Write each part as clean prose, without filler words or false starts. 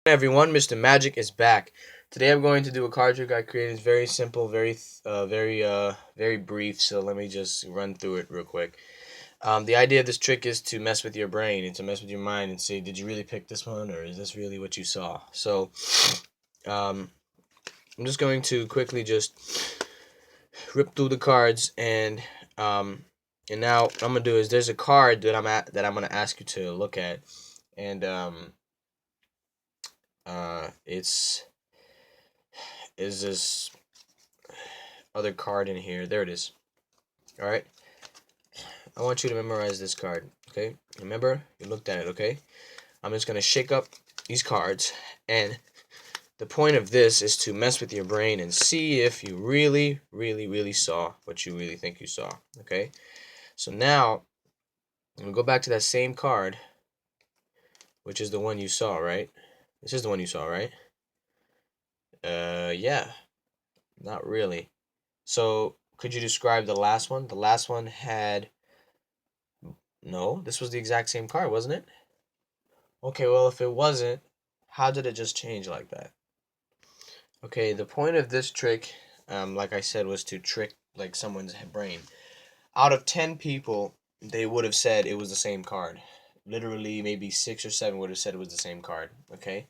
Hey everyone, Mr. Magic is back. Today I'm going to do a card trick I created. It's very simple, very brief. So let me just run through it real quick. The idea of this trick is to mess with your brain and to mess with your mind and say, did you really pick this one, or is this really what you saw? So, um, I'm just going to quickly just rip through the cards um, and now what I'm gonna do is there's a card that I'm gonna ask you to look at, and it's is this other card in here. There it is. All right. I want you to memorize this card. Okay. Remember, you looked at it. Okay. I'm just gonna shake up these cards, and the point of this is to mess with your brain and see if you really saw what you really think you saw. Okay. So now I'm gonna go back to that same card, which is the one you saw, right? This is the one you saw, right? Yeah. Not really. So could you describe the last one? The last one had no. This was the exact same card, wasn't it? Okay, well, if it wasn't, how did it just change like that? Okay, the point of this trick, like I said, was to trick like someone's brain. Out of 10 people, they would have said it was the same card. Literally, maybe 6 or 7 would have said it was the same card. Okay?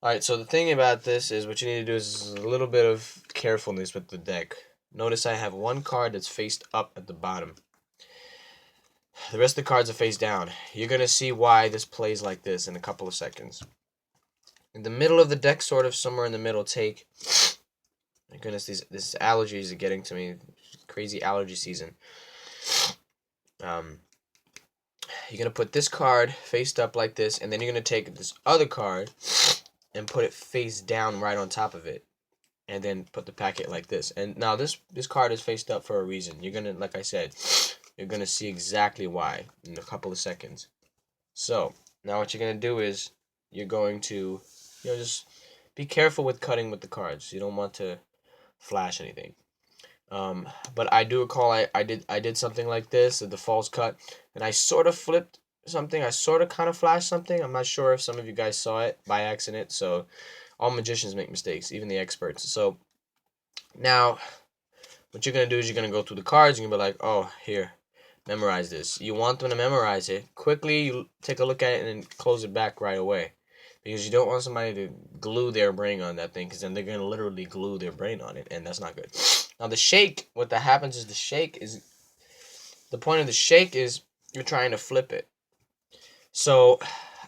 Alright, so the thing about this is what you need to do is a little bit of carefulness with the deck. Notice I have one card that's faced up at the bottom. The rest of the cards are face down. You're going to see why this plays like this in a couple of seconds. In the middle of the deck, sort of somewhere in the middle, take... My goodness, this allergies are getting to me. Crazy allergy season. Um, you're going to put this card faced up like this, and then you're going to take this other card and put it face down right on top of it. And then put the packet like this. And now this card is faced up for a reason. You're going to, like I said, you're going to see exactly why in a couple of seconds. So, now what you're going to do is you're going to, just be careful with cutting with the cards. You don't want to flash anything. But I do recall I did something like this, the false cut, and I sort of flipped something. I sort of kind of flashed something. I'm not sure if some of you guys saw it by accident. So all magicians make mistakes, even the experts. So now what you're gonna do is you're gonna go through the cards and you're gonna be like, oh, here, memorize this. You want them to memorize it quickly. You take a look at it and then close it back right away, because you don't want somebody to glue their brain on that thing, because then they're gonna literally glue their brain on it, and that's not good. Now the shake, what that happens is the point of the shake is you're trying to flip it. So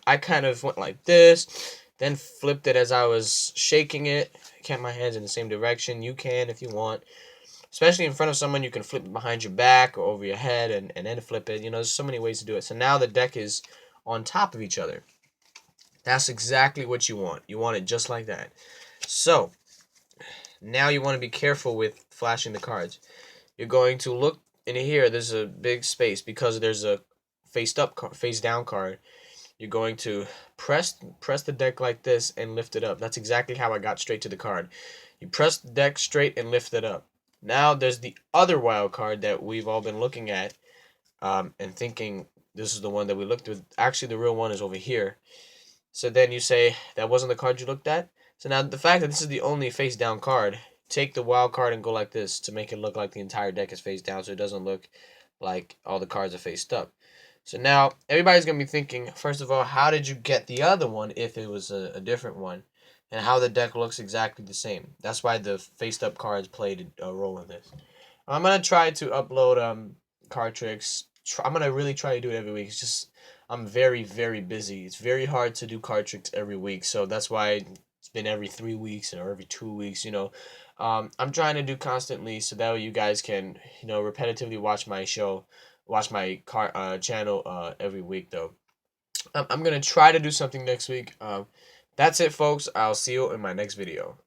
I kind of went like this, then flipped it as I was shaking it. Kept my hands in the same direction. You can if you want. Especially in front of someone, you can flip it behind your back or over your head and then flip it. There's so many ways to do it. So now the deck is on top of each other. That's exactly what you want. You want it just like that. So now you want to be careful with flashing the cards. You're going to look in here. There's a big space because there's a face down card. You're going to press the deck like this and lift it up. That's exactly how I got straight to the card. You press the deck straight and lift it up. Now there's the other wild card that we've all been looking at, and thinking this is the one that we looked at. Actually, the real one is over here. So then you say that wasn't the card you looked at. So now the fact that this is the only face down card, take the wild card and go like this to make it look like the entire deck is face down, so it doesn't look like all the cards are faced up. So now everybody's gonna be thinking, first of all, how did you get the other one if it was a different one, and how the deck looks exactly the same. That's why the faced up cards played a role in this. I'm gonna try to upload card tricks. I'm gonna really try to do it every week. It's just I'm very busy. It's very hard to do card tricks every week, so that's why it's been every 3 weeks or every 2 weeks. I'm trying to do constantly so that way you guys can repetitively watch my show, watch my channel every week though. I'm gonna try to do something next week. That's it, folks. I'll see you in my next video.